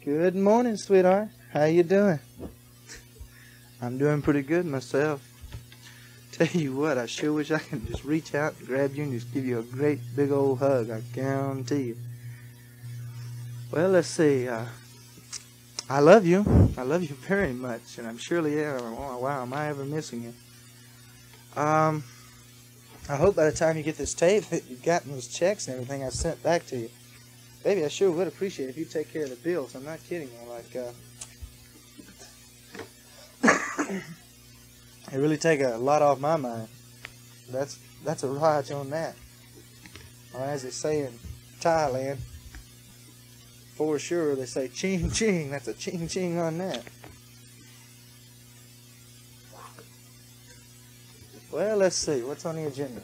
Good morning, sweetheart. How you doing? I'm doing pretty good myself. Tell you what, I sure wish I could just reach out and grab you and just give you a great big old hug. I guarantee you. Well, let's see. I love you. I love you very much, and I'm surely am. Oh, wow, am I ever missing you? I hope by the time you get this tape that you've gotten those checks and everything I sent back to you. Baby, I sure would appreciate it if you take care of the bills. I'm not kidding you. It really take a lot off my mind. That's a raj on that. Or as they say in Thailand, for sure they say ching ching. That's a ching ching on that. Well, let's see. What's on the agenda?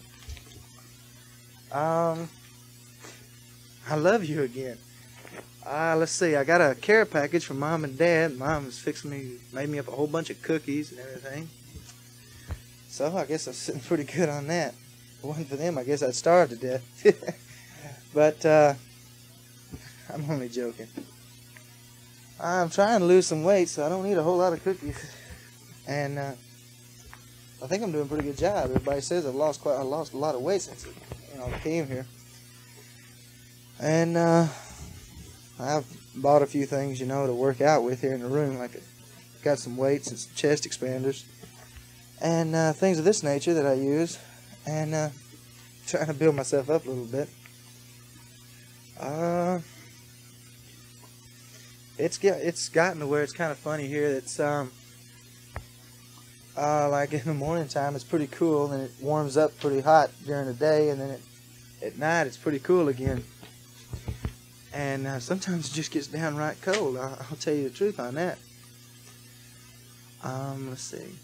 I love you again. Let's see. I got a care package from Mom and Dad. Mom was made me up a whole bunch of cookies and everything. So I guess I'm sitting pretty good on that. If it wasn't for them, I guess I'd starve to death. But I'm only joking. I'm trying to lose some weight, so I don't need a whole lot of cookies. And I think I'm doing a pretty good job. Everybody says I lost a lot of weight since I came here. And I've bought a few things, to work out with here in the room. Like got some weights and some chest expanders and things of this nature that I use, and trying to build myself up a little bit. It's gotten to where it's kind of funny here. It's like in the morning time it's pretty cool, and it warms up pretty hot during the day, and then at night it's pretty cool again. And sometimes it just gets downright cold. I'll tell you the truth on that. Let's see.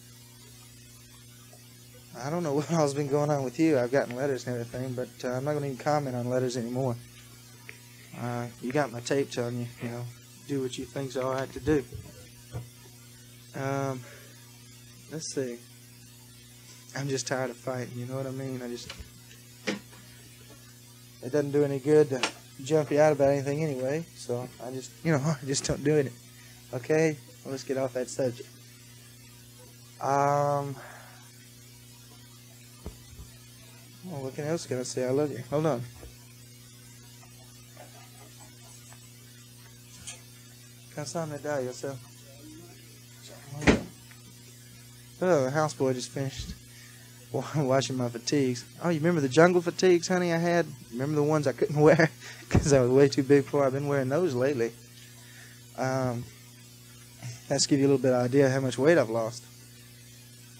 I don't know what all's been going on with you. I've gotten letters and everything, but I'm not going to even comment on letters anymore. You got my tape telling you, do what you think's all right to do. Let's see. I'm just tired of fighting, you know what I mean? It doesn't do any good to jump you out about anything anyway, so I just don't do it. Okay, well, let's get off that subject. Well, what else can I say? I love you. Hold on. Cansame da yourself. Oh, the houseboy just finished washing my fatigues. Oh, you remember the jungle fatigues, honey, I had? Remember the ones I couldn't wear because I was way too big for? I've been wearing those lately. That's to give you a little bit of idea how much weight I've lost.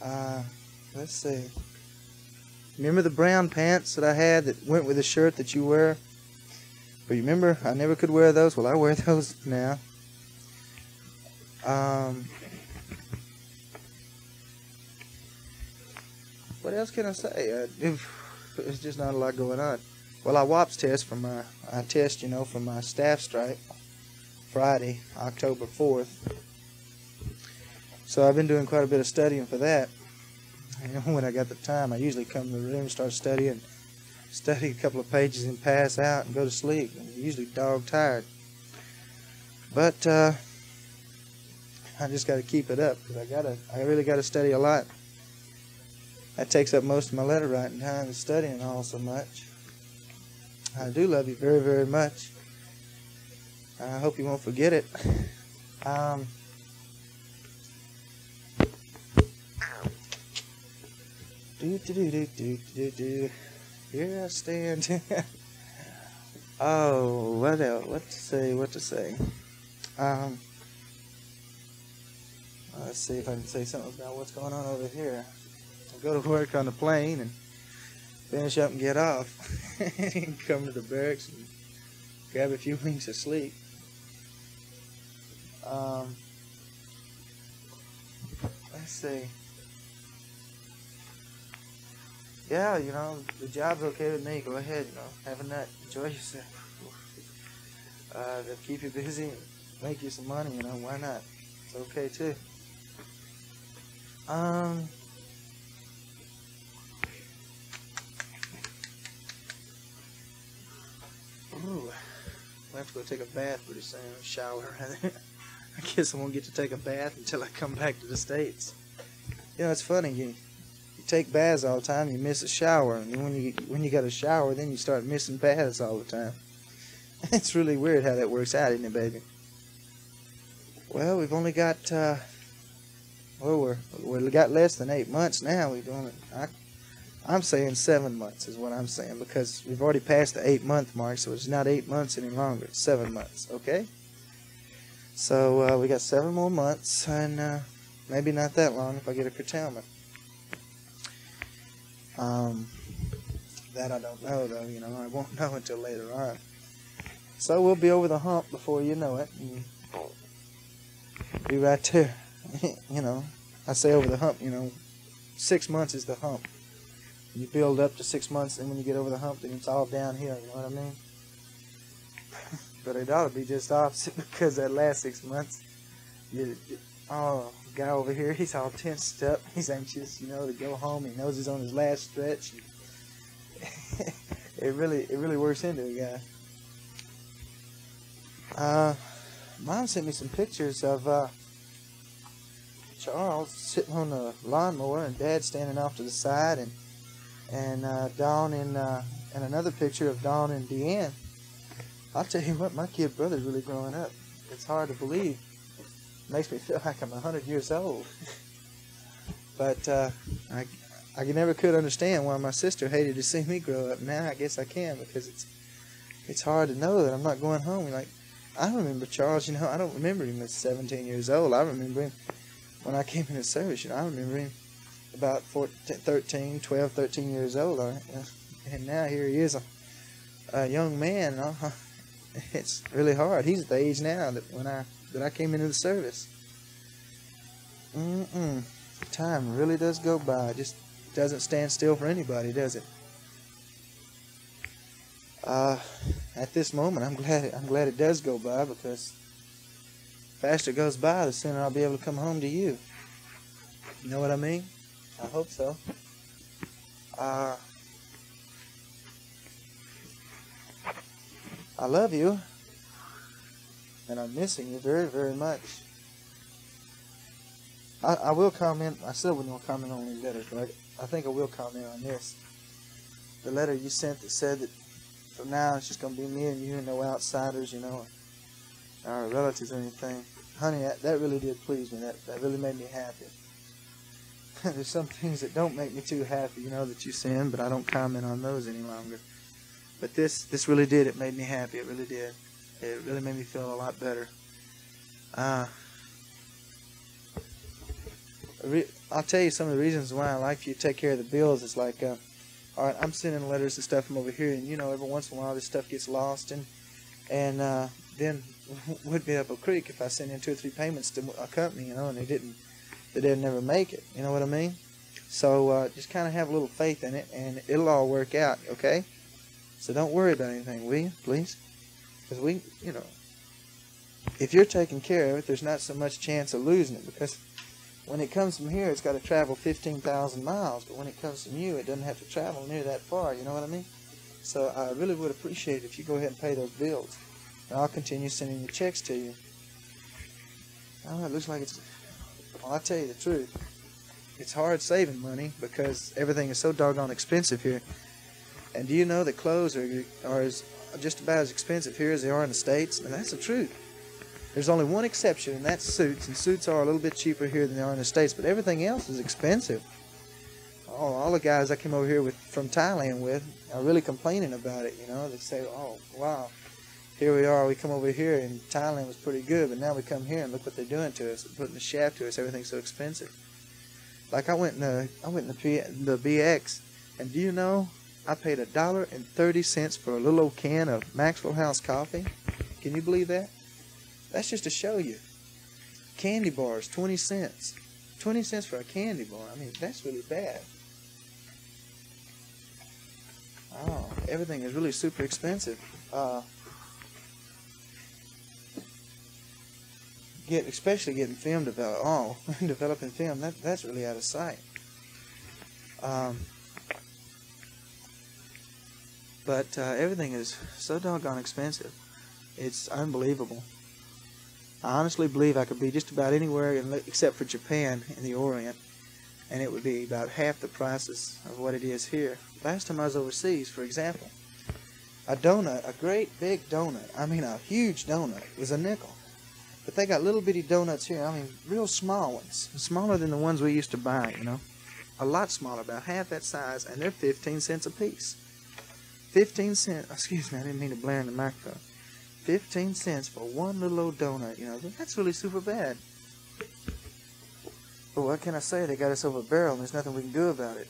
Let's see. Remember the brown pants that I had that went with the shirt that you wear? But you remember I never could wear those? Well, I wear those now. What else can I say? There's just not a lot going on. Well, I WAPS test for my for my staff strike Friday, October 4th. So I've been doing quite a bit of studying for that. And when I got the time, I usually come to the room, start study a couple of pages and pass out and go to sleep. I'm usually dog tired. But I just got to keep it up because I really got to study a lot. That takes up most of my letter writing time and studying all so much. I do love you very, very much. I hope you won't forget it. Here I stand. Oh, what else? What to say? Let's see if I can say something about what's going on over here. I go to work on the plane and finish up and get off. And come to the barracks and grab a few winks of sleep. Let's see. Yeah, the job's okay with me. Go ahead, have a nut. Enjoy yourself. They'll keep you busy and make you some money, why not? It's okay too. I have to go take a bath pretty soon, shower. I guess I won't get to take a bath until I come back to the States. You know, it's funny. You take baths all the time, you miss a shower, and when you got a shower, then you start missing baths all the time. It's really weird how that works out, isn't it, baby? Well, we've only got we got less than 8 months now. I'm saying 7 months is what I'm saying, because we've already passed the 8-month mark, so it's not 8 months any longer. It's 7 months, okay? So we got 7 more months, and maybe not that long if I get a curtailment. That I don't know, though. You know, I won't know until later on. So we'll be over the hump before you know it, and be right there. You know, I say over the hump. You know, 6 months is the hump. You build up to 6 months, and when you get over the hump, then it's all downhill. You know what I mean? But it ought to be just opposite, because that last 6 months, guy over here, he's all tensed up. He's anxious, you know, to go home. He knows he's on his last stretch. It really works into a guy. Mom sent me some pictures of Charles sitting on the lawnmower and Dad standing off to the side, and Dawn and another picture of Dawn and Deanne. I'll tell you what, my kid brother's really growing up. It's hard to believe. It makes me feel like I'm 100 years old. But I never could understand why my sister hated to see me grow up. Now I guess I can, because it's hard to know that I'm not going home. Like, I remember Charles, you know, I don't remember him at 17 years old. I remember him when I came into service. You know, I remember him about 12, 13 years old. And now here he is, a young man. It's really hard. He's at the age now that I came into the service. Time really does go by. It just doesn't stand still for anybody, does it? At this moment, I'm glad it does go by, because the faster it goes by, the sooner I'll be able to come home to you. You know what I mean? I hope so. I love you, and I'm missing you very, very much. I will comment. I still wouldn't comment on any letters, but I think I will comment on this. The letter you sent that said that from now it's just going to be me and you and no outsiders, you know, our relatives or anything. Honey, that really did please me. That really made me happy. There's some things that don't make me too happy, you know, that you send, but I don't comment on those any longer. But this really did. It made me happy. It really did. It really made me feel a lot better. I'll tell you some of the reasons why I like for you to take care of the bills. It's like, all right, I'm sending letters and stuff from over here, and you know, every once in a while this stuff gets lost, and then would be up a creek if I send in 2 or 3 payments to a company, you know, and they'd never make it. You know what I mean? So just kind of have a little faith in it, and it'll all work out. Okay? So don't worry about anything, will you, please? Because you know, if you're taking care of it, there's not so much chance of losing it, because when it comes from here, it's got to travel 15,000 miles, but when it comes from you, it doesn't have to travel near that far, you know what I mean? So I really would appreciate it if you go ahead and pay those bills, and I'll continue sending the checks to you. Oh, it looks like it's... Well, I'll tell you the truth. It's hard saving money, because everything is so doggone expensive here. And do you know that clothes are just about as expensive here as they are in the States? And that's the truth. There's only one exception, and that's suits. And suits are a little bit cheaper here than they are in the States, but everything else is expensive. Oh, all the guys I came over here from Thailand with are really complaining about it, you know. They say, oh, wow, here we are. We come over here, and Thailand was pretty good, but now we come here, and look what they're doing to us. They're putting the shaft to us. Everything's so expensive. Like I went in the BX, and do you know, I paid $1.30 for a little old can of Maxwell House coffee. Can you believe that? That's just to show you. Candy bars, 20 cents. 20 cents for a candy bar. I mean, that's really bad. Oh, everything is really super expensive. Especially getting film developed. Oh, developing film, that's really out of sight. But everything is so doggone expensive. It's unbelievable. I honestly believe I could be just about anywhere except for Japan in the Orient, and it would be about half the prices of what it is here. Last time I was overseas, for example, a donut, a great big donut, I mean a huge donut, was a nickel. But they got little bitty donuts here, I mean real small ones, smaller than the ones we used to buy, you know. A lot smaller, about half that size, and they're 15 cents a piece. 15 cents, excuse me, I didn't mean to blare in the microphone. 15 cents for one little old donut, you know, that's really super bad. But what can I say, they got us over a barrel and there's nothing we can do about it.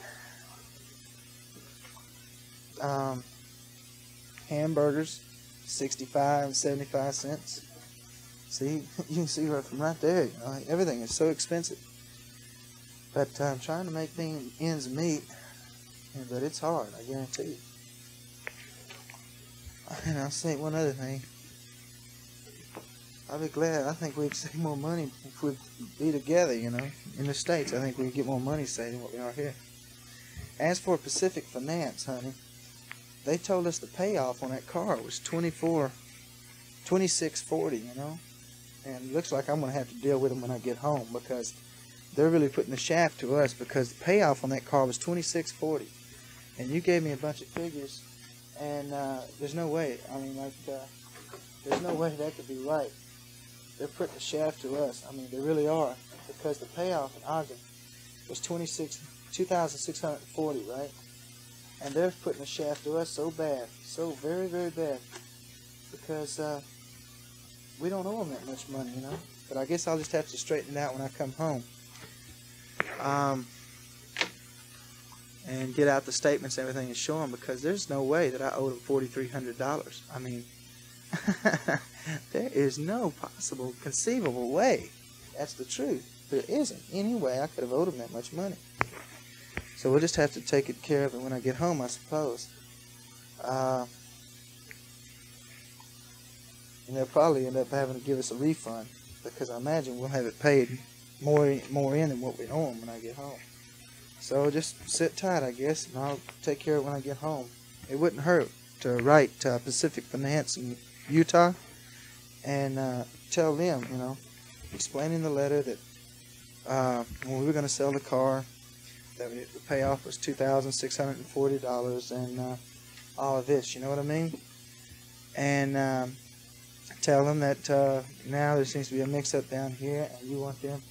Hamburgers, 65 and 75 cents. See, you can see right from right there, you know, everything is so expensive. But I'm trying to make ends meet, but it's hard, I guarantee you. And I'll say one other thing. I'll be glad. I think we'd save more money if we'd be together, you know. In the States, I think we'd get more money saved than what we are here. As for Pacific Finance, honey, they told us the payoff on that car was $26.40, you know. And it looks like I'm going to have to deal with them when I get home because they're really putting the shaft to us because the payoff on that car was $26.40. And you gave me a bunch of figures, and there's no way. I mean, like, there's no way that could be right. They're putting the shaft to us. I mean, they really are. Because the payoff in Ogden was $2,640, right? And they're putting the shaft to us so bad. So very, very bad. Because we don't owe them that much money, you know. But I guess I'll just have to straighten it out when I come home. And get out the statements and everything and show them. Because there's no way that I owe them $4,300. I mean... there is no possible conceivable way. That's the truth. There isn't any way I could have owed them that much money. So we'll just have to take care of it when I get home, I suppose. And they'll probably end up having to give us a refund because I imagine we'll have it paid more in than what we owe them when I get home. So just sit tight, I guess, and I'll take care of it when I get home. It wouldn't hurt to write Pacific Finance and Utah and tell them, you know, explaining the letter that when we were going to sell the car, that the payoff was $2,640 and all of this, you know what I mean? And tell them that now there seems to be a mix-up down here and you want them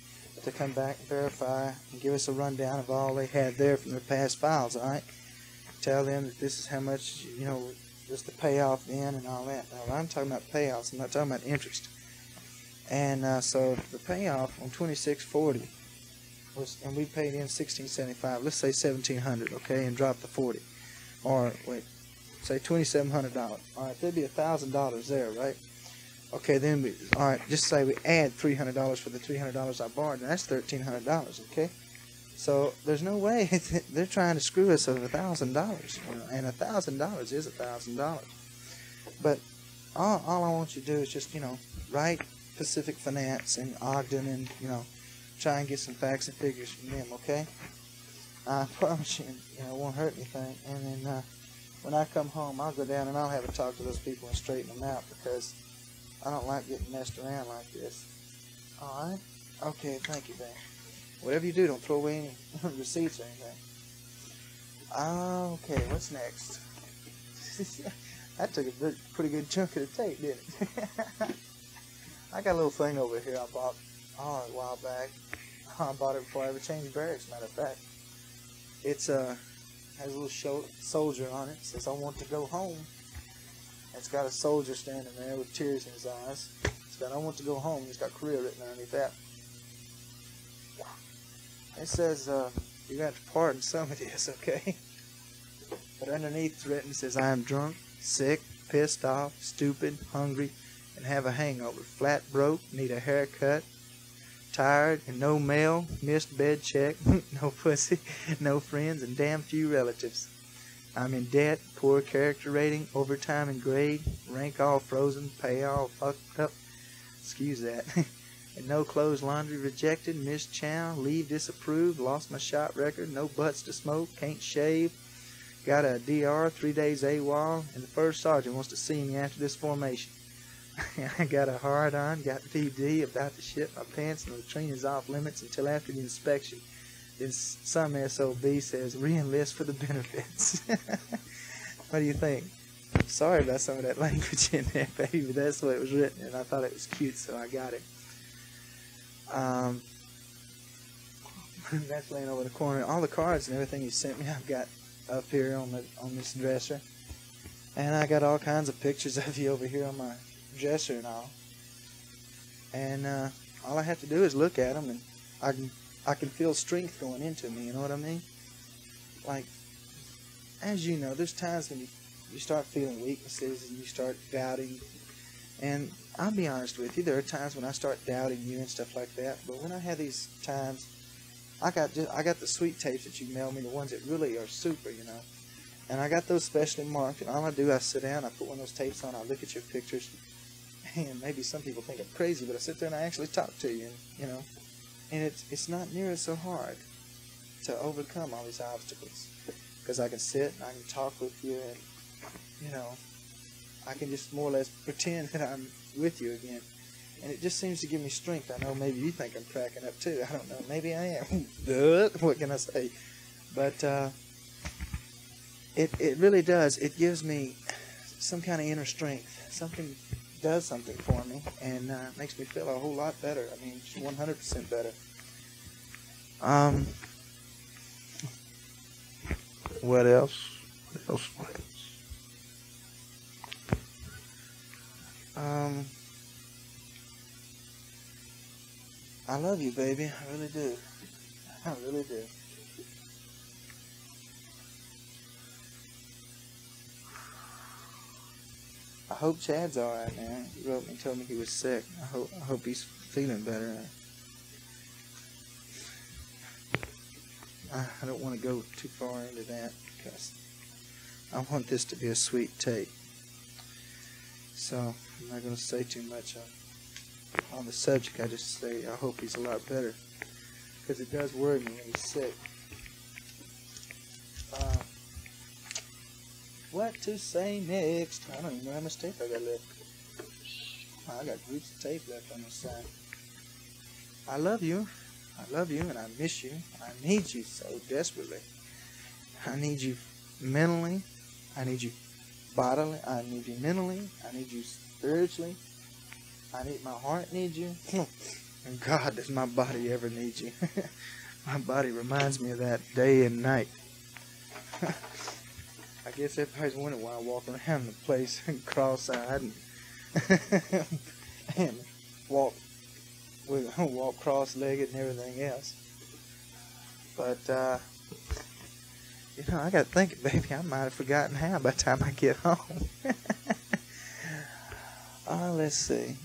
to come back and verify and give us a rundown of all they had there from their past files, all right? Tell them that this is how much, you know, just the payoff in and all that. Now, I'm talking about payoffs. I'm not talking about interest. And so the payoff on $26.40 was, and we paid in $1,675. Let's say $1,700, okay, and drop the 40. Or wait, say $2,700. All right, there'd be $1,000 there, right? Okay, then we, all right, just say we add $300 for the $300 I borrowed, and that's $1,300, okay? So there's no way they're trying to screw us of $1,000, you know, and $1,000 is $1,000. But all I want you to do is just, you know, write Pacific Finance and Ogden and, you know, try and get some facts and figures from them, okay? I promise you, you know, it won't hurt anything. And then when I come home, I'll go down and I'll have a talk to those people and straighten them out because I don't like getting messed around like this. All right? Okay, thank you, babe. Whatever you do, don't throw away any receipts or anything. Okay, what's next? That took a pretty good chunk of the tape, didn't it? I got a little thing over here I bought a while back. I bought it before I ever changed barracks, matter of fact. It's has a little soldier on it. It says, I want to go home. It's got a soldier standing there with tears in his eyes. It's got, I want to go home. It's got Korea written underneath that. It says, you got to pardon some of this, okay? But underneath it's written, it says, I am drunk, sick, pissed off, stupid, hungry, and have a hangover. Flat broke, need a haircut, tired, and no mail, missed bed check, no pussy, no friends, and damn few relatives. I'm in debt, poor character rating, overtime and grade, rank all frozen, pay all fucked up. Excuse that. And no clothes, laundry rejected, missed chow, leave disapproved, lost my shot record, no butts to smoke, can't shave, got a DR, 3 days AWOL, and the first sergeant wants to see me after this formation. I got a hard on, got VD, about to shit my pants, and the train is off limits until after the inspection. Then some SOB says re-enlist for the benefits. What do you think? Sorry about some of that language in there, baby, but that's the way it was written, and I thought it was cute, so I got it. That's laying over the corner. All the cards and everything you sent me, I've got up here on this dresser, and I got all kinds of pictures of you over here on my dresser and all. And all I have to do is look at them, and I can feel strength going into me. You know what I mean? Like, as you know, there's times when you start feeling weaknesses and you start doubting. And I'll be honest with you, there are times when I start doubting you and stuff like that. But when I have these times, I got the sweet tapes that you mailed me, the ones that really are super, you know. And I got those specially marked. And all I do, I sit down, I put one of those tapes on, I look at your pictures. And maybe some people think I'm crazy, but I sit there and I actually talk to you, and, you know. And it's not near so hard to overcome all these obstacles. Because I can sit and I can talk with you, and, you know, I can just more or less pretend that I'm with you again. And it just seems to give me strength. I know maybe you think I'm cracking up too. I don't know. Maybe I am. What can I say? But it really does. It gives me some kind of inner strength. Something does something for me, and makes me feel a whole lot better. I mean, 100% better. What else? I love you, baby. I really do. I really do. I hope Chad's alright, man. He wrote me and told me he was sick. I hope he's feeling better. I don't want to go too far into that because I want this to be a sweet tape. So I'm not going to say too much on the subject. I just say I hope he's a lot better, because it does worry me when he's sick. What to say next? I don't even know how much tape I got left. I got groups of tape left on this side. I love you. I love you, and I miss you. I need you so desperately. I need you mentally. I need you bodily. I need you mentally. I need you spiritually. My heart needs you. And God, does my body ever need you. My body reminds me of that day and night. I guess everybody's wondering why I walk around the place cross-eyed and walk cross-legged and everything else. But, you know, I got to think, baby, I might have forgotten how by the time I get home. Let's see.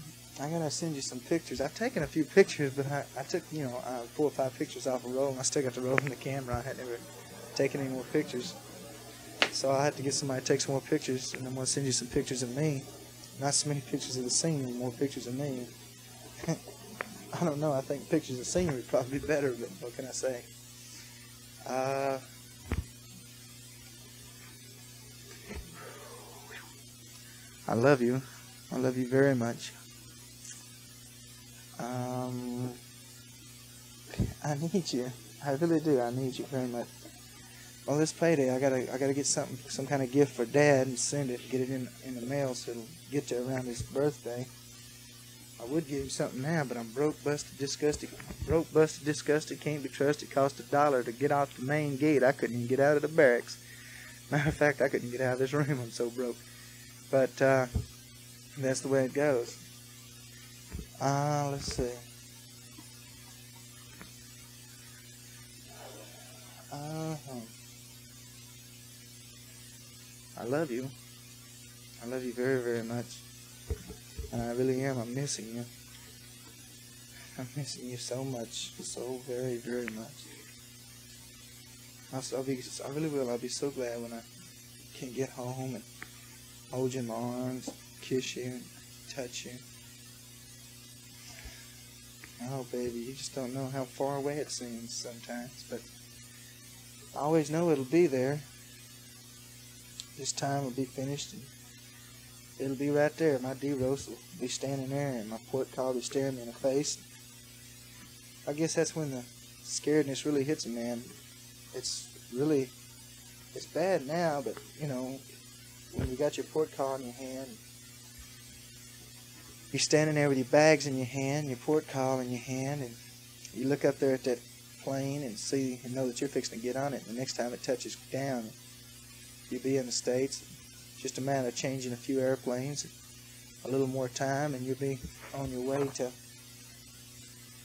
I got to send you some pictures. I've taken a few pictures, but I took, 4 or 5 pictures off a roll, and I still got to roll in the camera. I had never taken any more pictures. So I had to get somebody to take some more pictures, and I'm going to send you some pictures of me. Not so many pictures of the scene, more pictures of me. I don't know, I think pictures of scenery would probably be better, but what can I say? I love you. I love you very much. I need you. I really do. I need you very much. Well, this payday, I gotta get some kind of gift for Dad and send it, get it in the mail so it'll get to around his birthday. I would give him something now, but I'm broke, busted, disgusted. Broke, busted, disgusted, can't be trusted. Cost $1 to get off the main gate. I couldn't even get out of the barracks. Matter of fact, I couldn't get out of this room. I'm so broke. But that's the way it goes. Let's see. I love you. I love you very, very much. And I really am. I'm missing you. I'm missing you so much. So very, very much. I really will. I'll be so glad when I can get home and hold you in my arms, kiss you, and touch you. Oh, baby, you just don't know how far away it seems sometimes. But I always know it'll be there. This time will be finished, and it'll be right there. My D-roast will be standing there, and my port call will be staring me in the face. I guess that's when the scaredness really hits a man. It's bad now, but, you know, when you got your port call in your hand, you're standing there with your bags in your hand, your port call in your hand, and you look up there at that plane and see and know that you're fixing to get on it. And the next time it touches down, you'll be in the States. Just a matter of changing a few airplanes, a little more time, and you'll be on your way to,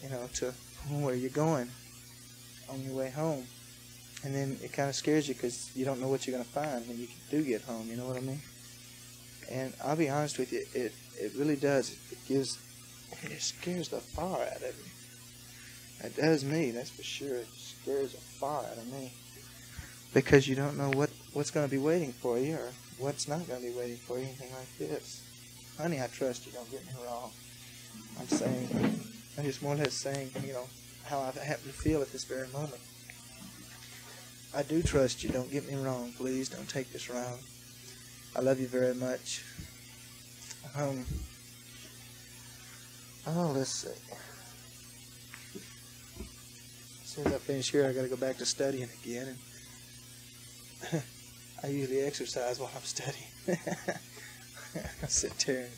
you know, to where you're going, on your way home. And then it kind of scares you because you don't know what you're going to find when you do get home, you know what I mean? And I'll be honest with you, it really does. It scares the far out of me. It does me, that's for sure. It scares the far out of me. Because you don't know what's going to be waiting for you or what's not going to be waiting for you, anything like this. Honey, I trust you, don't get me wrong. I'm just more or less saying, you know, how I happen to feel at this very moment. I do trust you, don't get me wrong. Please don't take this wrong. I love you very much. Let's see. As soon as I finish here, I got to go back to studying again. And I usually exercise while I'm studying. I sit there and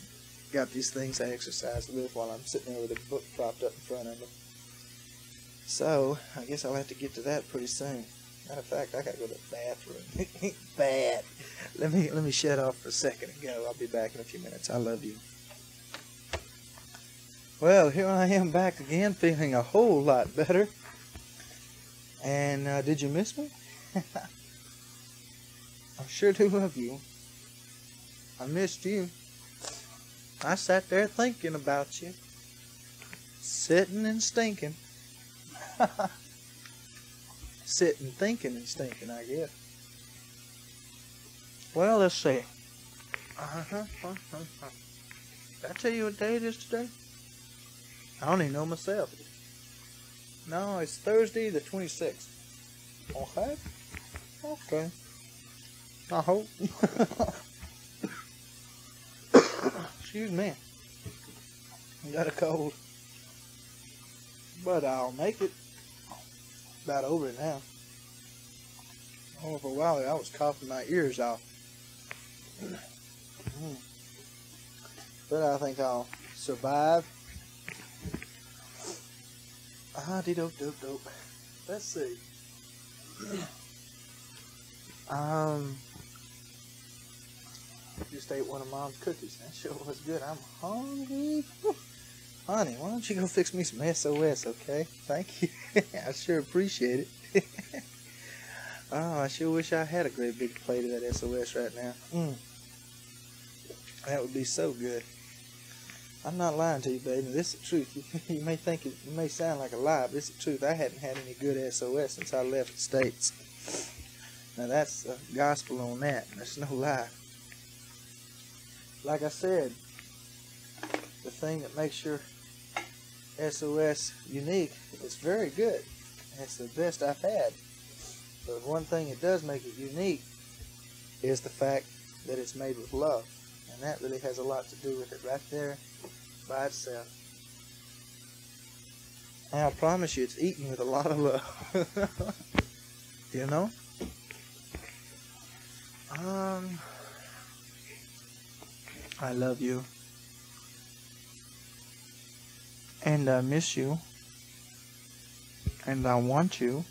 got these things I exercise with while I'm sitting there with a book propped up in front of me. So, I guess I'll have to get to that pretty soon. Matter of fact, I gotta go to the bathroom. Bad. Let me shut off for a second and go. I'll be back in a few minutes. I love you. Well, here I am back again, feeling a whole lot better. And did you miss me? I sure do love you. I missed you. I sat there thinking about you. Sitting and stinking. Sitting, thinking, and stinking, I guess. Well, let's see. Did I tell you what day it is today? I don't even know myself. No, it's Thursday the 26th. Okay. Okay. I hope. Excuse me. I got a cold. But I'll make it. About over it now. Oh, for a while there, I was coughing my ears off. But I think I'll survive. Dope. Let's see. Just ate one of Mom's cookies. That sure was good. I'm hungry. Honey, why don't you go fix me some SOS, okay? Thank you. I sure appreciate it. Oh, I sure wish I had a great big plate of that SOS right now. That would be so good. I'm not lying to you, baby. This is the truth. You may think it may sound like a lie, but it's the truth. I hadn't had any good SOS since I left the States. Now that's gospel on that. That's no lie. Like I said, the thing that makes your SOS unique, it's very good. It's the best I've had. But one thing that does make it unique is the fact that it's made with love. And that really has a lot to do with it right there by itself. And I promise you, it's eaten with a lot of love. You know? I love you. And I miss you. And I want you.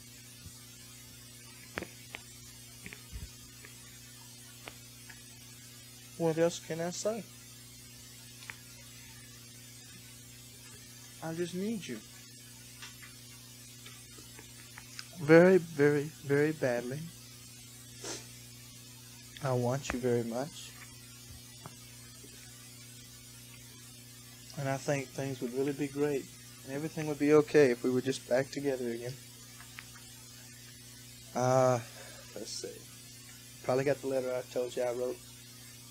What else can I say? I just need you. Very, very, very badly. I want you very much. And I think things would really be great. And everything would be okay if we were just back together again. Let's see. Probably got the letter I told you I wrote.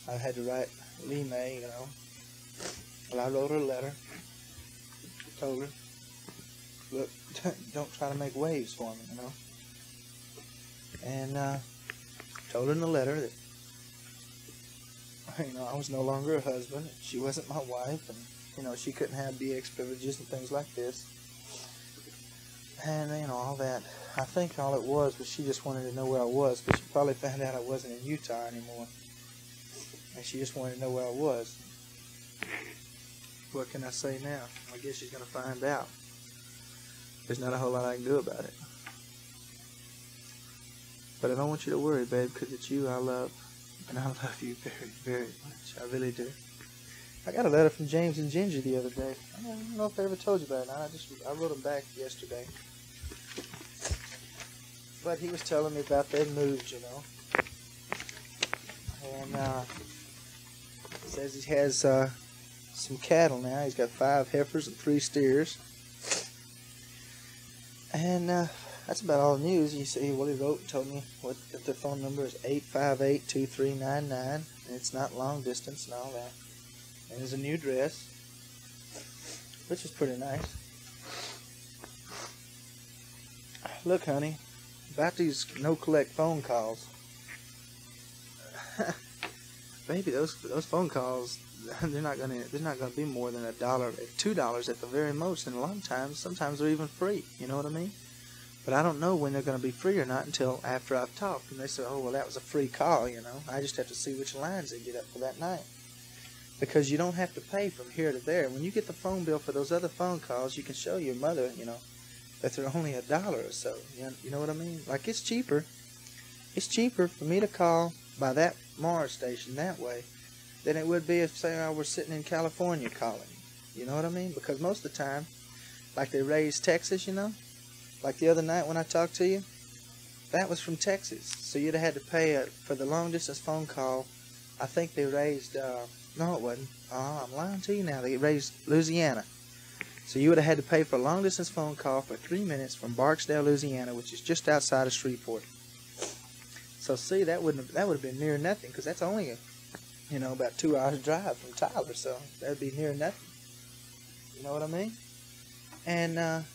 I had to write Lee May, you know. Well, I wrote her a letter. Told her, look, don't try to make waves for me, you know. And told her in the letter that I was no longer a husband. She wasn't my wife, and she couldn't have DX privileges and things like this. And all that. I think all it was she just wanted to know where I was, because she probably found out I wasn't in Utah anymore, and she just wanted to know where I was. What can I say now? I guess she's gonna find out. There's not a whole lot I can do about it. But I don't want you to worry, babe, because it's you I love. And I love you very, very much. I really do. I got a letter from James and Ginger the other day. I don't know if I ever told you about it. I wrote them back yesterday. But he was telling me about their moves, And says he has some cattle now. He's got 5 heifers and 3 steers. And that's about all the news. He wrote and told me that their phone number is 858-2399, and it's not long distance and all that. And there's a new address, which is pretty nice. Look, honey, about these no-collect phone calls. Baby, those phone calls, they're not gonna be more than $1, $2 at the very most, and a lot of times, sometimes they're even free. You know what I mean? But I don't know when they're going to be free or not until after I've talked. And they say, oh, well, that was a free call, I just have to see which lines they get up for that night. Because you don't have to pay from here to there. When you get the phone bill for those other phone calls, you can show your mother, that they're only $1 or so. You know what I mean? Like, it's cheaper. It's cheaper for me to call by that Mars station that way than it would be if, say, I were sitting in California calling. You know what I mean? Because most of the time, like they raised Texas, like the other night when I talked to you, that was from Texas. So you'd have had to pay for the long distance phone call. I think they raised, no it wasn't. Oh, I'm lying to you now. They raised Louisiana. So you would have had to pay for a long distance phone call for 3 minutes from Barksdale, Louisiana, which is just outside of Shreveport. So see, that would have been near nothing, because that's only about 2 hours drive from Tyler. So that'd be near nothing. You know what I mean? And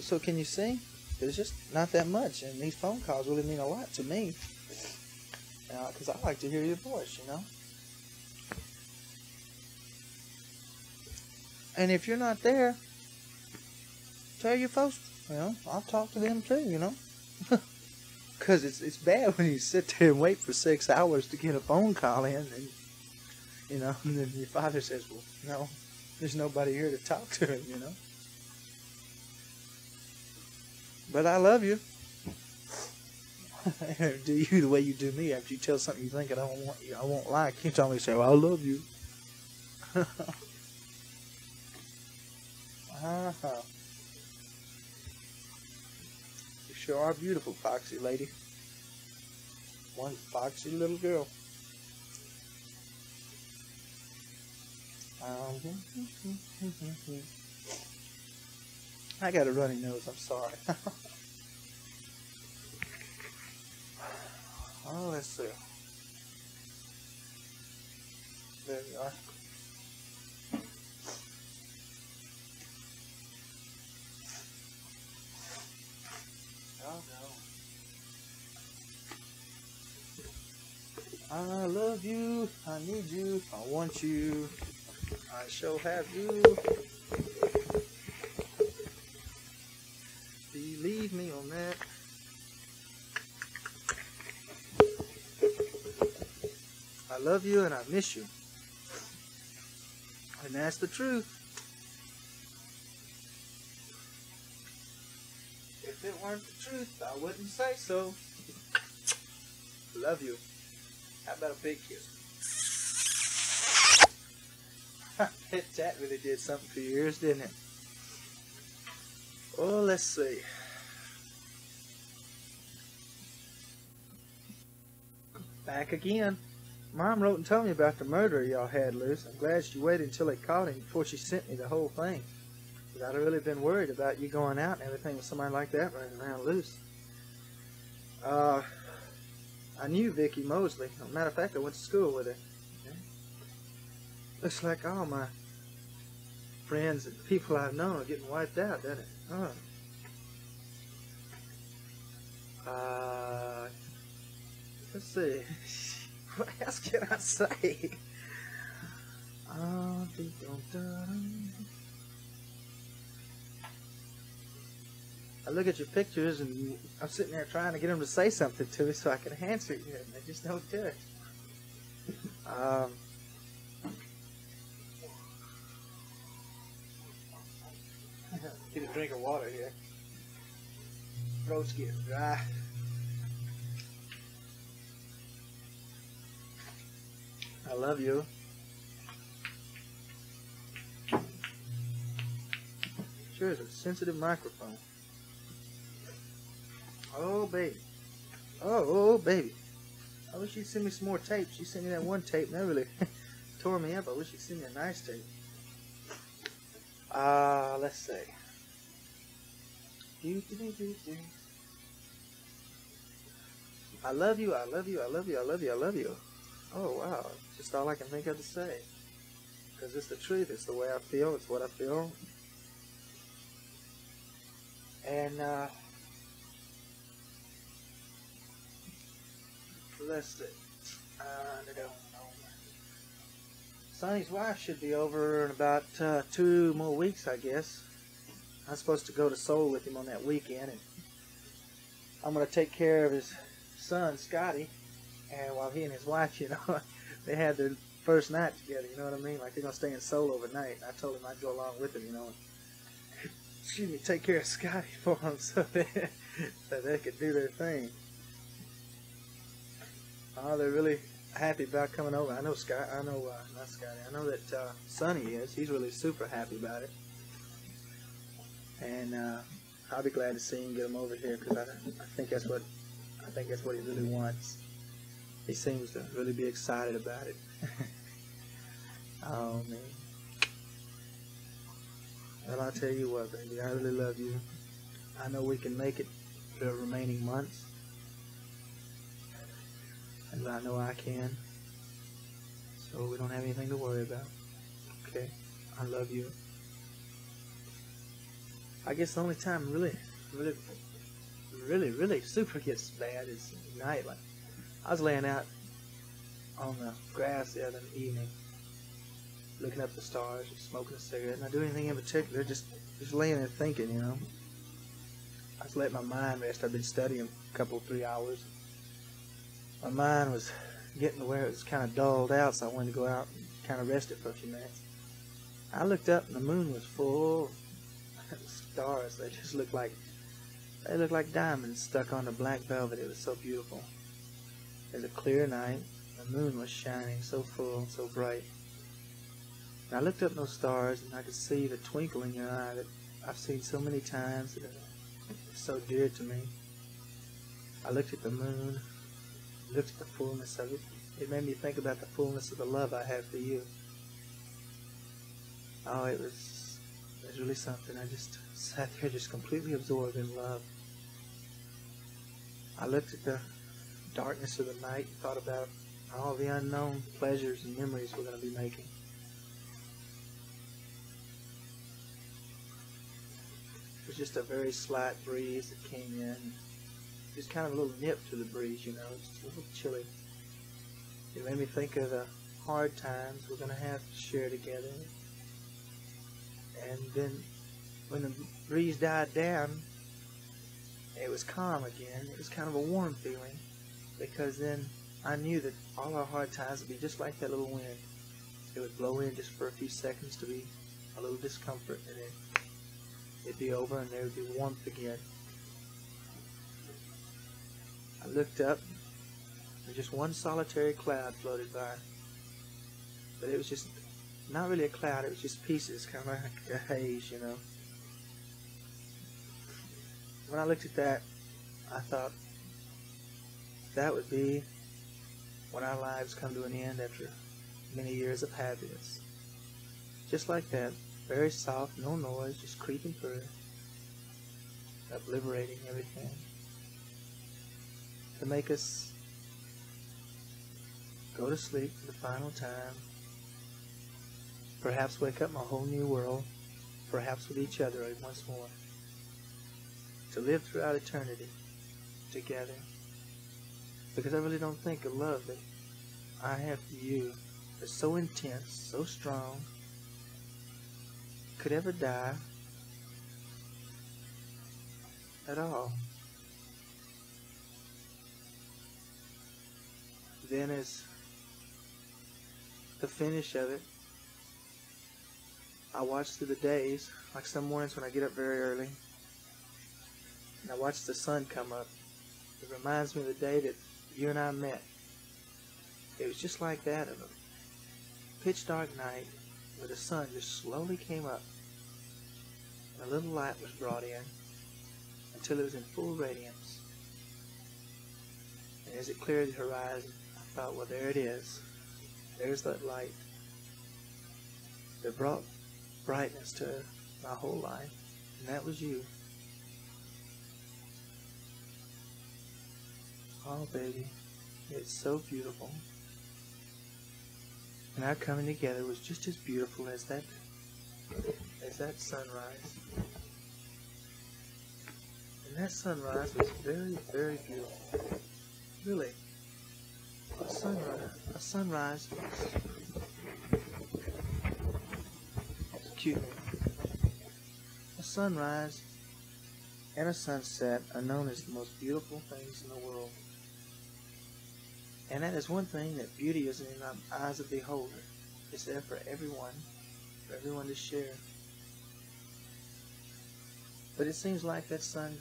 so can you see? There's just not that much, and these phone calls really mean a lot to me, because I like to hear your voice, And if you're not there, tell your folks, I'll talk to them too, Because it's bad when you sit there and wait for 6 hours to get a phone call in, and, and then your father says, well, no, there's nobody here to talk to him, But I love you. Do you the way you do me after you tell something you think I won't like. You tell me, say, well, I love you. You sure are beautiful, foxy lady. One foxy little girl. I got a runny nose, I'm sorry. Oh, let's see. There we are. Oh, no. I love you, I need you, I want you, I shall have you. Believe me on that. I love you and I miss you. And that's the truth. If it weren't the truth, I wouldn't say so. Love you. How about a big kiss? That really did something for your ears, didn't it? Oh, let's see. Back again. Mom wrote and told me about the murder y'all had loose. I'm glad she waited until they caught him before she sent me the whole thing. Because I'd have really been worried about you going out and everything with somebody like that running around loose. I knew Vicky Mosley. As a matter of fact, I went to school with her. Okay. Looks like all my friends and people I've known are getting wiped out, doesn't it? Let's see. What else can I say? I look at your pictures and I'm sitting there trying to get them to say something to me so I can answer you, and they just don't do it. Get a drink of water here. Throat's getting dry. I love you. Sure is a sensitive microphone. Oh, baby. Oh, baby. I wish you'd send me some more tapes. You sent me that one tape and that really tore me up. I wish you'd send me a nice tape. Let's see. I love you, I love you, I love you, I love you, I love you. Oh, wow. Just all I can think of to say. Because it's the truth. It's the way I feel. It's what I feel. And, let's see. Sonny's wife should be over in about 2 more weeks, I guess. I'm supposed to go to Seoul with him on that weekend, and I'm going to take care of his son, Scotty. And while he and his wife, you know, they had their first night together, you know what I mean? Like, they're going to stay in Seoul overnight. And I told him I'd go along with him, you know, and, excuse me, take care of Scotty for him so they could do their thing. Oh, they're really happy about coming over. I know Scott. I know not Scotty. I know that Sonny is. He's really super happy about it. And I'll be glad to see him get him over here because I think that's what he really wants. He seems to really be excited about it. Oh man. Well, I'll tell you what, baby. I really love you. I know we can make it for the remaining months. And I know I can. So we don't have anything to worry about. Okay? I love you. I guess the only time really super gets bad is at night. Like, I was laying out on the grass the other evening, looking up the stars, just smoking a cigarette, not doing anything in particular, just laying there thinking, you know. I just let my mind rest. I've been studying a couple, 3 hours. My mind was getting to where it was kind of dulled out, so I wanted to go out and kind of rest it for a few minutes. I looked up and the moon was full. The stars, they just looked like diamonds stuck on the black velvet. It was so beautiful. It was a clear night. The moon was shining so full, so bright. And I looked up at those stars and I could see the twinkle in your eye that I've seen so many times. That it's so dear to me. I looked at the moon, looked at the fullness of it. It made me think about the fullness of the love I have for you. Oh, it was really something. I just sat there just completely absorbed in love. I looked at the darkness of the night and thought about all the unknown pleasures and memories we're going to be making. It was just a very slight breeze that came in. Just kind of a little nip to the breeze, you know, just a little chilly. It made me think of the hard times we're going to have to share together. And then when the breeze died down, it was calm again. It was kind of a warm feeling, because then I knew that all our hard times would be just like that little wind. It would blow in just for a few seconds to be a little discomfort, and then it'd be over and there would be warmth again. I looked up and just one solitary cloud floated by. But it was just not really a cloud, it was just pieces, kind of like a haze, you know. When I looked at that, I thought that would be when our lives come to an end after many years of happiness. Just like that, very soft, no noise, just creeping through, obliterating everything, to make us go to sleep for the final time, perhaps wake up in a whole new world, perhaps with each other once more, to live throughout eternity together. Because I really don't think of love that I have for you is so intense, so strong, could ever die at all. Then as the finish of it, I watch through the days, like some mornings when I get up very early, and I watch the sun come up. It reminds me of the day that you and I met. It was just like that, of a pitch dark night where the sun just slowly came up and a little light was brought in until it was in full radiance. And as it cleared the horizon, I thought, well, there it is. There's that light that brought brightness to my whole life, and that was you. Oh, baby, it's so beautiful. And our coming together was just as beautiful as that sunrise. And that sunrise was very, very beautiful. Really. A sunrise excuse me. A sunrise and a sunset are known as the most beautiful things in the world. And that is one thing, that beauty isn't in the eyes of the beholder. It's there for everyone to share. But it seems like that sun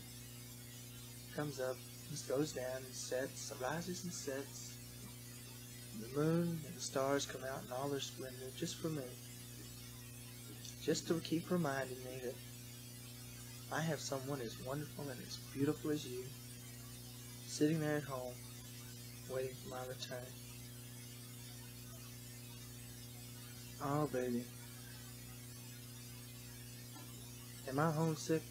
comes up, and goes down and sets, rises and sets. And the moon and the stars come out in all their splendor just for me. Just to keep reminding me that I have someone as wonderful and as beautiful as you, sitting there at home, waiting for my return. Oh, baby. Am I homesick?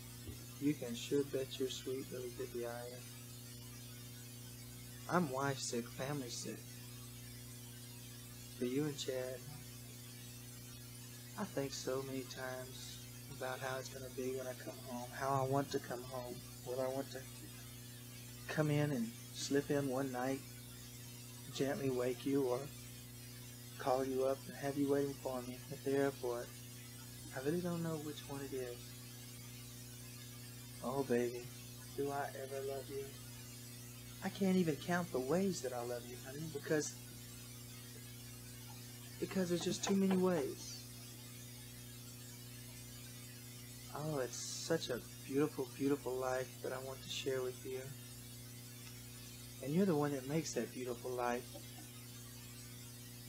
You can sure bet your sweet little dippy I am. I'm wife sick, family sick. For you and Chad, I think so many times about how it's going to be when I come home, how I want to come home, whether I want to come in and slip in one night, gently wake you, or call you up and have you waiting for me at the airport. I really don't know which one it is. Oh, baby, do I ever love you? I can't even count the ways that I love you, honey, because there's just too many ways. Oh, it's such a beautiful, beautiful life that I want to share with you. And you're the one that makes that beautiful life.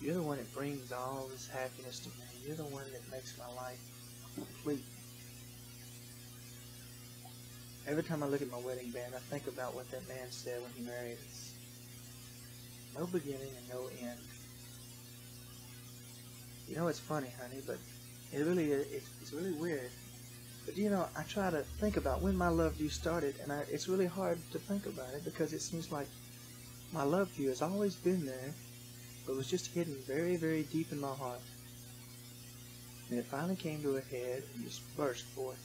You're the one that brings all this happiness to me. You're the one that makes my life complete. Every time I look at my wedding band, I think about what that man said when he married us. No beginning and no end. You know, it's funny, honey, but it really is, it's really weird. But you know, I try to think about when my love for you started, and it's really hard to think about it because it seems like my love for you has always been there, but was just hidden very, very deep in my heart. And it finally came to a head and just burst forth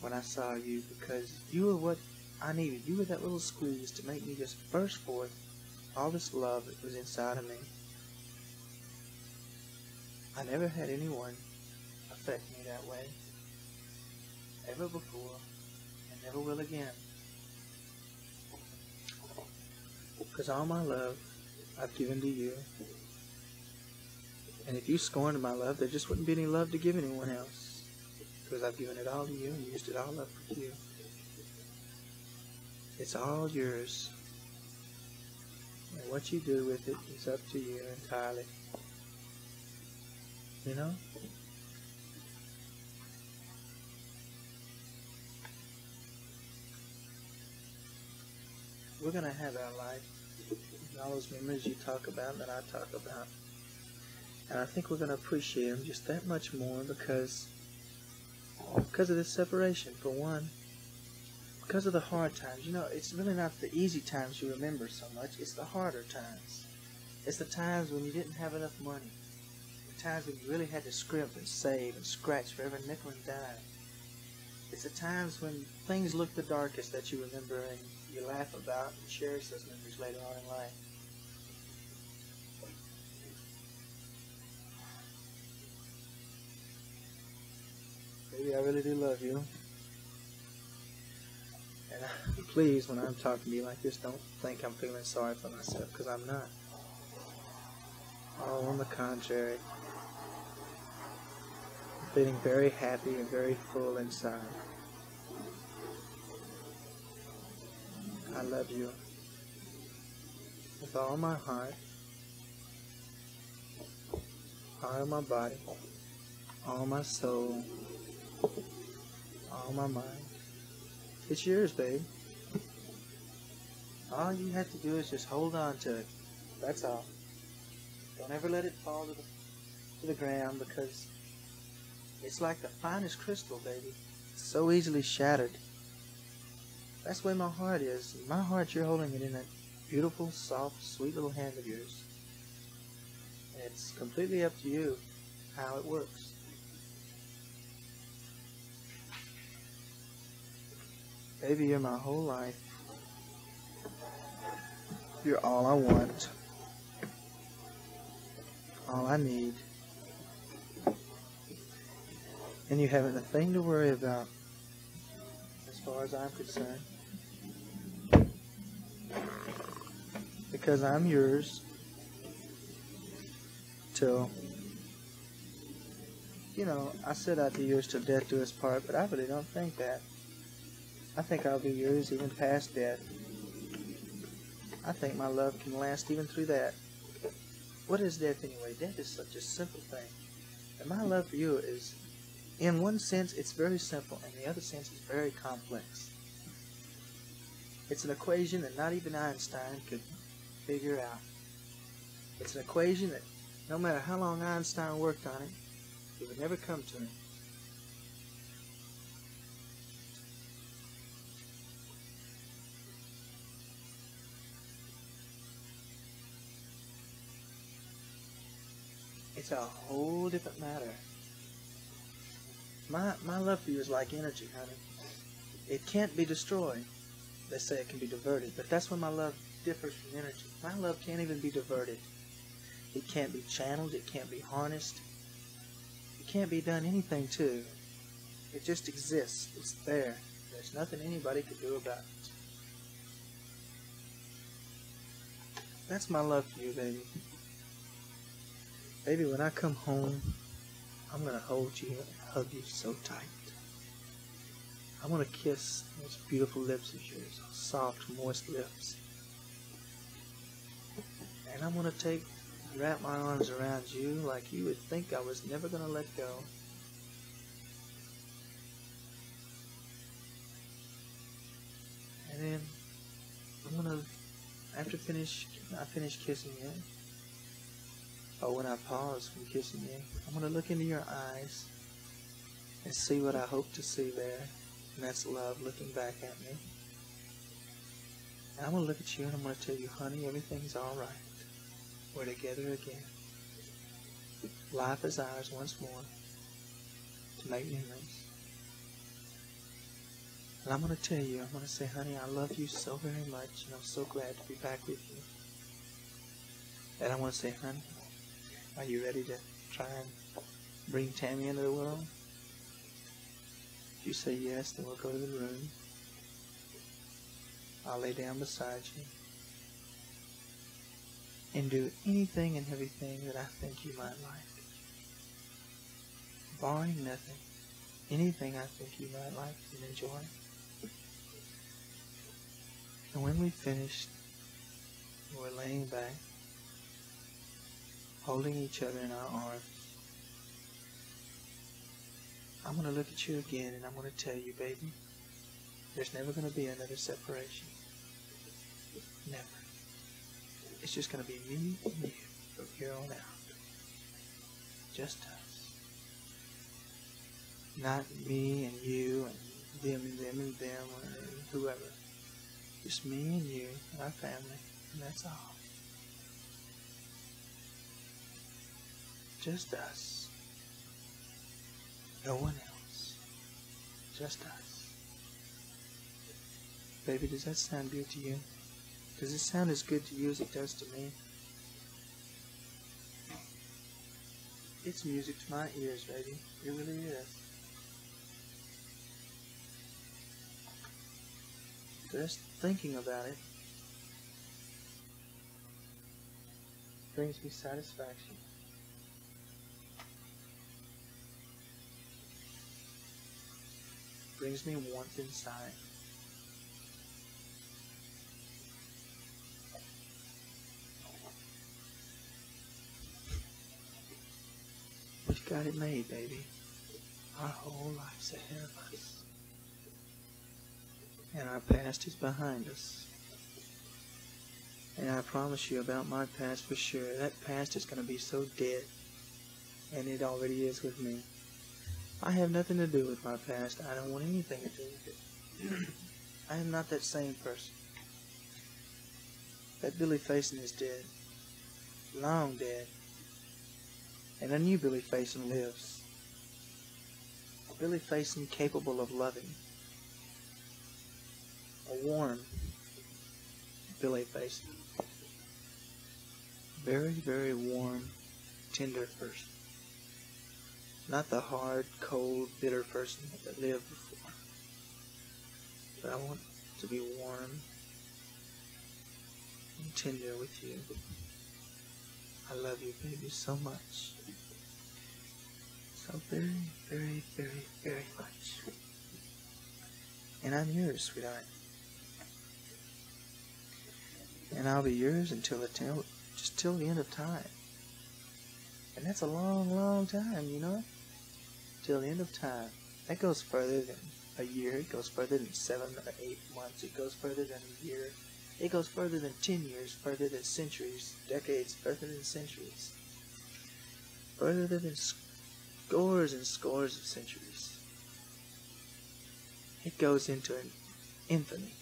when I saw you, because you were what I needed. You were that little squeeze to make me just burst forth all this love that was inside of me. I never had anyone affect me that way, ever before, and never will again. Because all my love I've given to you. And if you scorned my love, there just wouldn't be any love to give anyone else. Because I've given it all to you and used it all up for you. It's all yours. And what you do with it is up to you entirely. You know? We're going to have our life. And all those memories you talk about that I talk about. And I think we're going to appreciate them just that much more because of this separation, for one. Because of the hard times. You know, it's really not the easy times you remember so much. It's the harder times. It's the times when you didn't have enough money. The times when you really had to scrimp and save and scratch for every nickel and dime. It's the times when things look the darkest that you remember and you laugh about and cherish those memories later on in life. Baby, I really do love you. And please, when I'm talking to you like this, don't think I'm feeling sorry for myself, because I'm not. Oh, on the contrary. I'm feeling very happy and very full inside. I love you with all my heart, all my body, all my soul, all my mind. It's yours, babe. All you have to do is just hold on to it. That's all. Don't ever let it fall to the ground, because it's like the finest crystal, baby. It's so easily shattered. That's the way my heart is. In my heart, you're holding it in that beautiful, soft, sweet little hand of yours. And it's completely up to you how it works. Baby, you're my whole life. You're all I want. All I need. And you haven't a thing to worry about, as far as I'm concerned. Because I'm yours till, I said I'd be yours till death do us part, but I really don't think that. I think I'll be yours even past death. I think my love can last even through that. What is death anyway? Death is such a simple thing. And my love for you is, in one sense, it's very simple. In the other sense, it's very complex. It's an equation that not even Einstein could figure out. It's an equation that, no matter how long Einstein worked on it, it would never come to him. It's a whole different matter. My love for you is like energy, honey. It can't be destroyed. They say it can be diverted, but that's when my love differs from energy. My love can't even be diverted. It can't be channeled. It can't be harnessed. It can't be done anything to. It just exists. It's there. There's nothing anybody could do about it. That's my love for you, baby. Baby, when I come home, I'm going to hold you and hug you so tight. I want to kiss those beautiful lips of yours, those soft, moist lips. And I'm going to wrap my arms around you like you would think I was never going to let go. And then I'm going to, after I finish kissing you, or when I pause from kissing you, I'm going to look into your eyes and see what I hope to see there. And that's love looking back at me. And I'm going to look at you and I'm going to tell you, honey, everything's all right. We're together again. Life is ours once more to make memories. And I'm going to tell you, I'm going to say, honey, I love you so very much, and I'm so glad to be back with you. And I want to say, honey, are you ready to try and bring Tammy into the world? If you say yes, then we'll go to the room. I'll lay down beside you and do anything and everything that I think you might like. Barring nothing, anything I think you might like and enjoy. And when we've finished, we're laying back, holding each other in our arms. I'm going to look at you again and I'm going to tell you, baby, there's never going to be another separation. Never. It's just going to be me and you from here on out. Just us. Not me and you and them and them and them or whoever. Just me and you and our family, and that's all. Just us. No one else. Just us. Baby, does that sound good to you? Does it sound as good to you as it does to me? It's music to my ears, baby. It really is. Just thinking about it brings me satisfaction. Brings me warmth inside. We've got it made, baby. Our whole life's ahead of us. And our past is behind us. And I promise you about my past for sure, that past is going to be so dead. And it already is with me. I have nothing to do with my past. I don't want anything to do with it. I am not that same person. That Billy Faison is dead. Long dead. And a new Billy Faison lives. A Billy Faison capable of loving. A warm Billy Faison. Very, very warm, tender person. Not the hard, cold, bitter person that lived before. But I want to be warm and tender with you. I love you, baby, so much. So very, very, very, very much. And I'm yours, sweetheart. And I'll be yours until just till the end of time. And that's a long, long time, you know? Till the end of time. That goes further than a year. It goes further than 7 or 8 months. It goes further than a year. It goes further than 10 years, further than centuries, decades, further than centuries. Further than scores and scores of centuries. It goes into an infinity.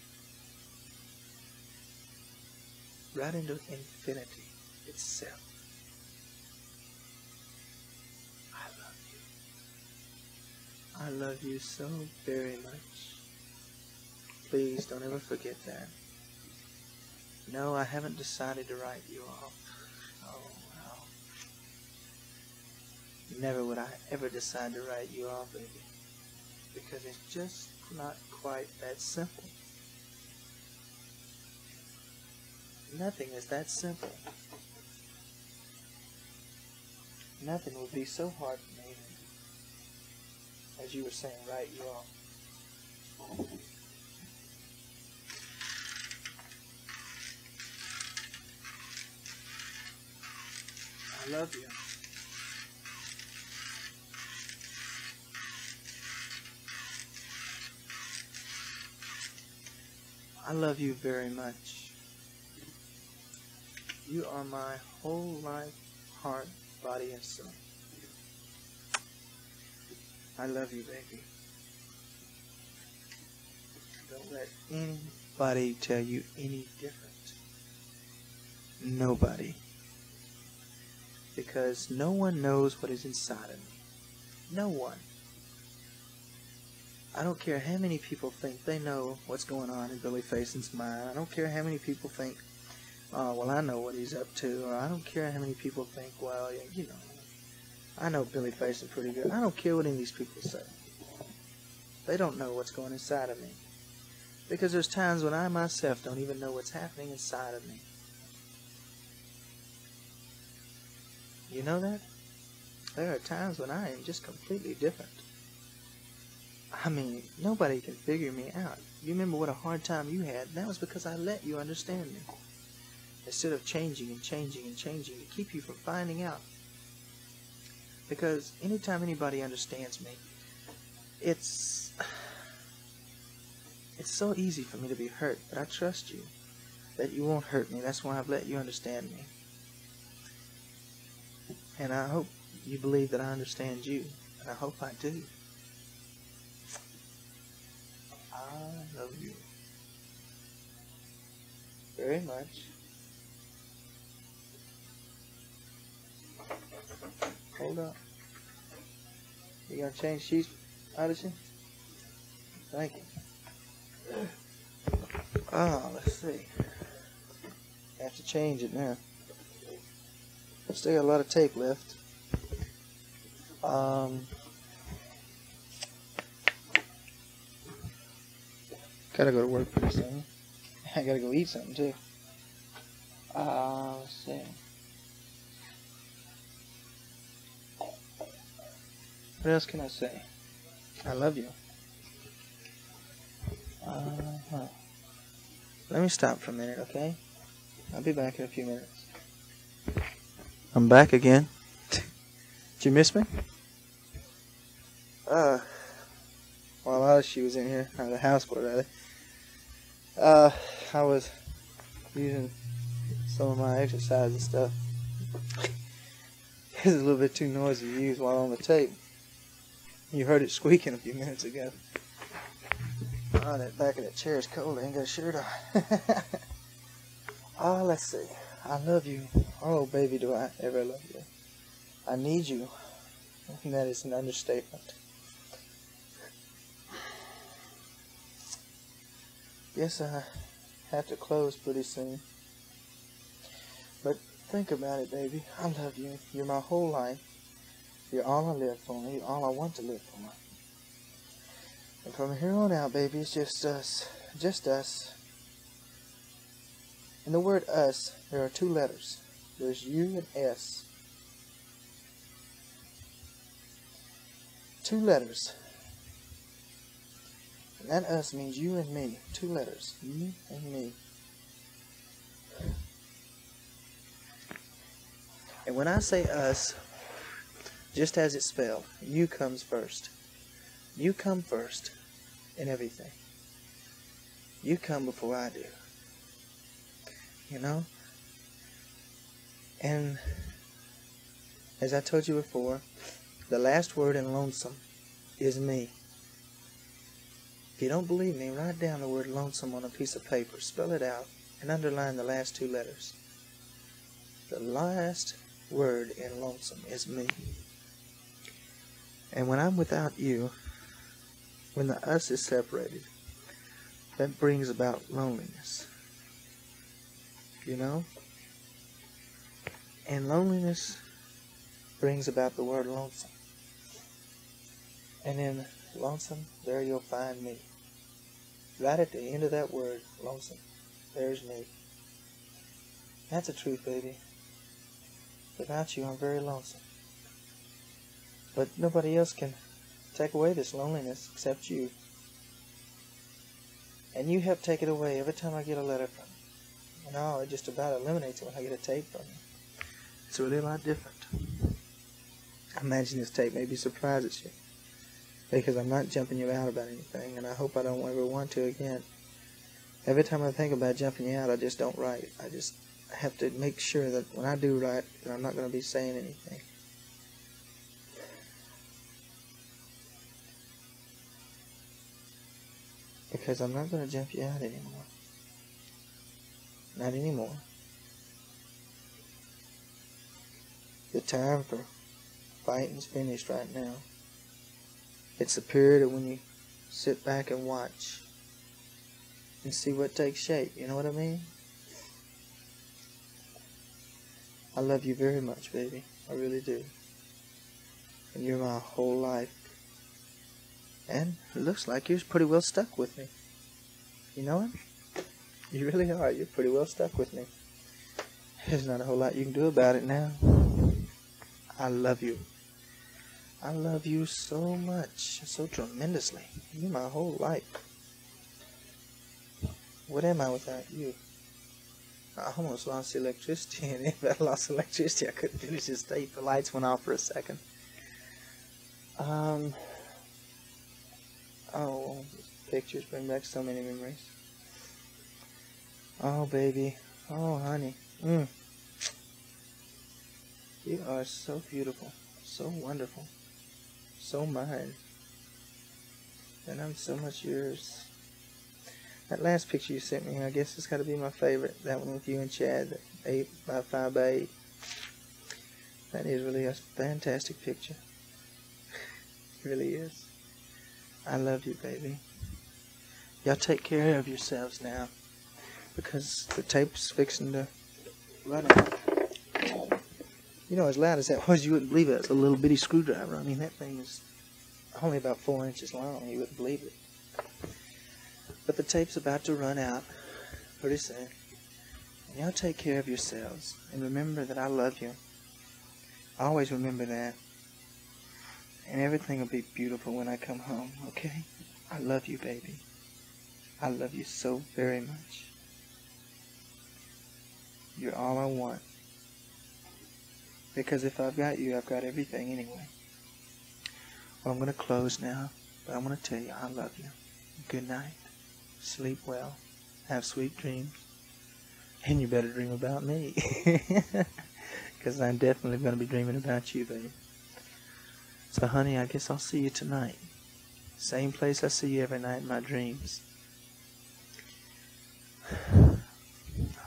Right into infinity itself. I love you so very much. Please don't ever forget that. No, I haven't decided to write you off. Oh, wow. Never would I ever decide to write you off, baby. Because it's just not quite that simple. Nothing is that simple. Nothing would be so hard for me, as you were saying, write you off. I love you. I love you very much. You are my whole life, heart, body, and soul. I love you, baby. Don't let anybody tell you any different. Nobody. Because no one knows what is inside of me. No one. I don't care how many people think they know what's going on in Billy Faison's mind. I don't care how many people think, oh, well, I know what he's up to. Or I don't care how many people think, well, yeah, you know, I know Billy Faison pretty good. I don't care what any of these people say. They don't know what's going inside of me. Because there's times when I myself don't even know what's happening inside of me. You know that? There are times when I am just completely different. I mean, nobody can figure me out. You remember what a hard time you had? That was because I let you understand me. Instead of changing and changing and changing to keep you from finding out. Because anytime anybody understands me, it's so easy for me to be hurt. But I trust you that you won't hurt me. That's why I've let you understand me. And I hope you believe that I understand you. And I hope I do. I love you very much. Hold up. You gonna change sheets, Addison? Thank you. Oh, let's see. I have to change it now. Still got a lot of tape left. Gotta go to work pretty soon. I gotta go eat something too. Let's see. What else can I say? I love you. Let me stop for a minute, okay? I'll be back in a few minutes. I'm back again. Did you miss me? While she was in here, or the houseboat rather, I was using some of my exercise and stuff. It's a little bit too noisy to use while on the tape. You heard it squeaking a few minutes ago. Oh, that back of that chair is cold. I ain't got a shirt on. Oh, let's see. I love you. Oh, baby, do I ever love you. I need you. And that is an understatement. Guess I have to close pretty soon. But think about it, baby. I love you. You're my whole life. You're all I live for. You're all I want to live for. And from here on out, baby, it's just us. Just us. In the word us, there are two letters. There's U and S. Two letters. And that us means you and me. Two letters. You and me. And when I say us, just as it's spelled, you comes first. You come first in everything. You come before I do. You know? And as I told you before, the last word in lonesome is me. If you don't believe me, write down the word lonesome on a piece of paper, spell it out, and underline the last two letters. The last word in lonesome is me. And when I'm without you, when the us is separated, that brings about loneliness. You know? And loneliness brings about the word lonesome. And in lonesome, there you'll find me. Right at the end of that word, lonesome, there's me. That's the truth, baby. Without you, I'm very lonesome. But nobody else can take away this loneliness except you. And you help take it away every time I get a letter from you. And oh, it just about eliminates it when I get a tape from you. It's really a lot different. I imagine this tape maybe surprises you. Because I'm not jumping you out about anything, and I hope I don't ever want to again. Every time I think about jumping you out, I just don't write. I just have to make sure that when I do write, that I'm not going to be saying anything. Because I'm not going to jump you out anymore. Not anymore. The time for fighting's finished right now. It's a period of when you sit back and watch and see what takes shape. You know what I mean? I love you very much, baby. I really do. And you're my whole life. And it looks like you're pretty well stuck with me. You know it? You really are. You're pretty well stuck with me. There's not a whole lot you can do about it now. I love you. I love you so much, so tremendously. You're my whole life. What am I without you? I almost lost electricity, and if I lost electricity, I couldn't finish this tape. The lights went off for a second. Oh, pictures bring back so many memories. Oh, baby. Oh, honey. You are so beautiful, so wonderful. So mine. And I'm so much yours. That last picture you sent me, I guess it's got to be my favorite. That one with you and Chad, the 8x5x8. That is really a fantastic picture. It really is. I love you, baby. Y'all take care of yourselves now, because the tape's fixing to run out. You know, as loud as that was, you wouldn't believe it. It's a little bitty screwdriver. I mean, that thing is only about 4 inches long. You wouldn't believe it. But the tape's about to run out pretty soon. And y'all take care of yourselves. And remember that I love you. Always remember that. And everything will be beautiful when I come home, okay? I love you, baby. I love you so very much. You're all I want. Because if I've got you, I've got everything anyway. Well, I'm going to close now, but I want to tell you I love you. Good night. Sleep well. Have sweet dreams. And you better dream about me. Because I'm definitely going to be dreaming about you, baby. So, honey, I guess I'll see you tonight. Same place I see you every night in my dreams.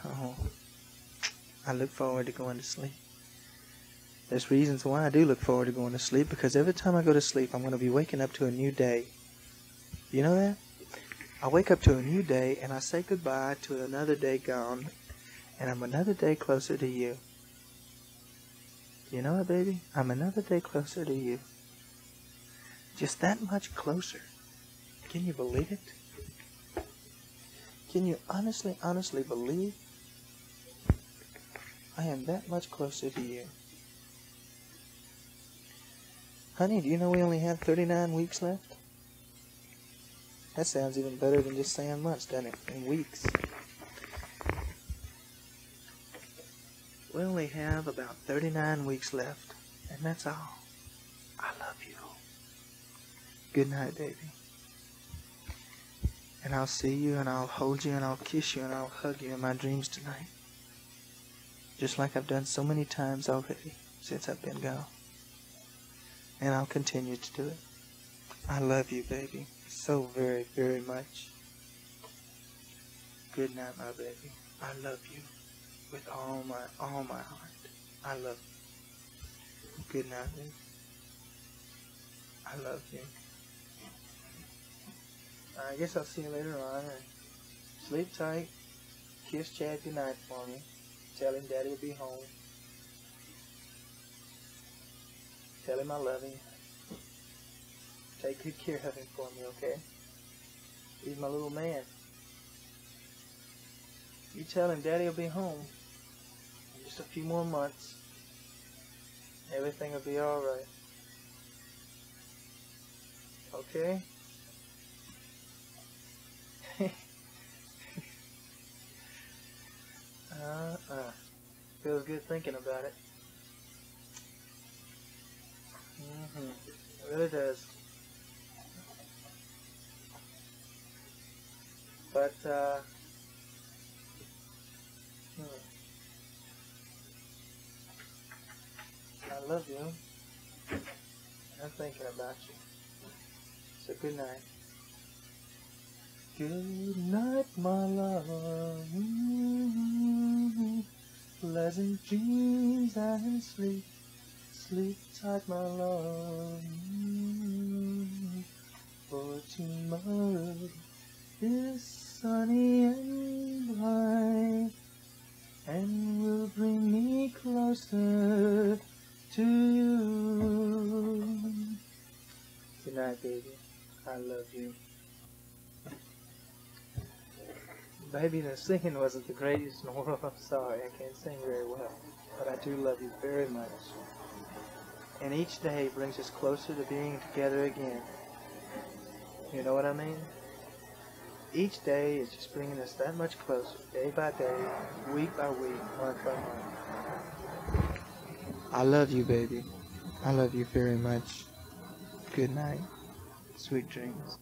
Oh, I look forward to going to sleep. There's reasons why I do look forward to going to sleep, because every time I go to sleep, I'm going to be waking up to a new day. You know that? I wake up to a new day, and I say goodbye to another day gone, and I'm another day closer to you. You know it, baby? I'm another day closer to you. Just that much closer. Can you believe it? Can you honestly believe I am that much closer to you? Honey, do you know we only have 39 weeks left? That sounds even better than just saying months, doesn't it? In weeks. We only have about 39 weeks left, and that's all. I love you. Good night, baby. And I'll see you, and I'll hold you, and I'll kiss you, and I'll hug you in my dreams tonight. Just like I've done so many times already since I've been gone. And I'll continue to do it. I love you, baby, so very, very much. Good night, my baby. I love you with all my heart. I love you. Good night, baby. I love you. I guess I'll see you later on. Sleep tight. Kiss Chad goodnight for me. Tell him Daddy will be home. Tell him I love him. Take good care of him for me, okay? He's my little man. You tell him Daddy will be home in just a few more months. Everything will be alright. Okay? Feels good thinking about it. It really does. But, I love you. I'm thinking about you. So good night. Good night, my love. Pleasant dreams and sleep. Sleep tight, my love. For tomorrow is sunny and bright, and will bring me closer to you. Good night, baby. I love you. Baby, the singing wasn't the greatest in the world. I'm sorry, I can't sing very well. But I do love you very much. And each day brings us closer to being together again. You know what I mean? Each day is just bringing us that much closer, day by day, week by week, month by month. I love you, baby. I love you very much. Good night. Sweet dreams.